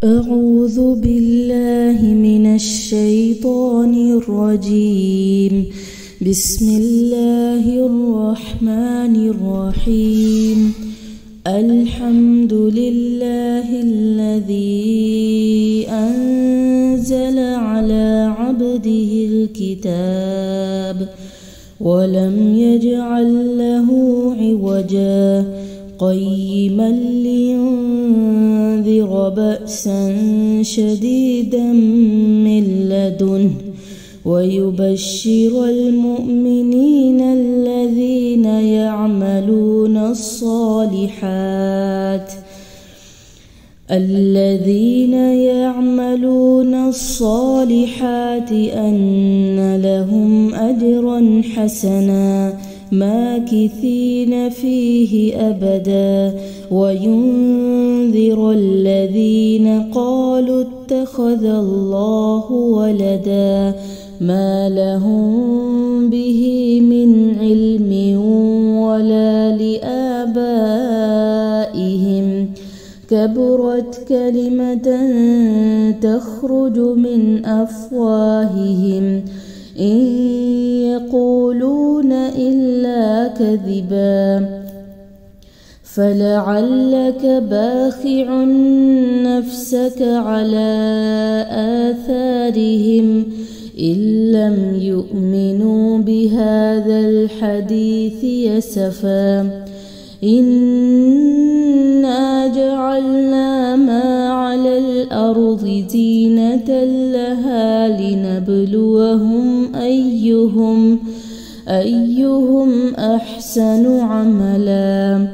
أعوذ بالله من الشيطان الرجيم. بسم الله الرحمن الرحيم. الحمد لله الذي أنزل على عبده الكتاب ولم يجعل له عوجا قيما لينذر بأسا شديدا من لدنه ويبشر المؤمنين الذين يعملون الصالحات أن لهم أجرا حسنا ماكثين فيه أبدا وينذر الذين قالوا اتخذ الله ولدا ما لهم به من علم ولا لآبائهم كبرت كلمة تخرج من أفواههم إن يقولون إلا كذبا فلعلك باخع نفسك على آثارهم إن لم يؤمنوا بهذا الحديث يسفا إنا جعلنا ما على الأرض زينة لها لنبلوهم أيهم أحسن عملا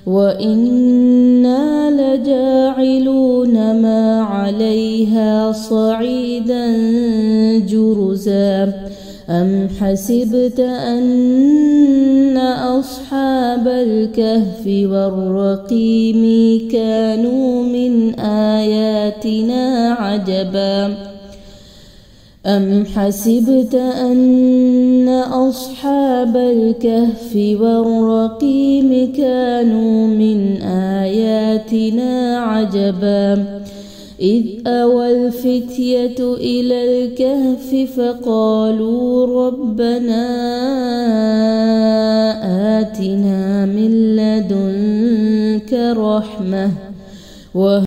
وإنا لجاعلون ما عليها صعيدا جرزا أم حسبت أن أصحاب الكهف والرقيم كانوا من آياتنا عجبا أم حسبت أن أصحاب الكهف والرقيم كانوا من آياتنا عجبا إذ أوى الفتية إلى الكهف فقالوا ربنا آتنا من لدنك رحمة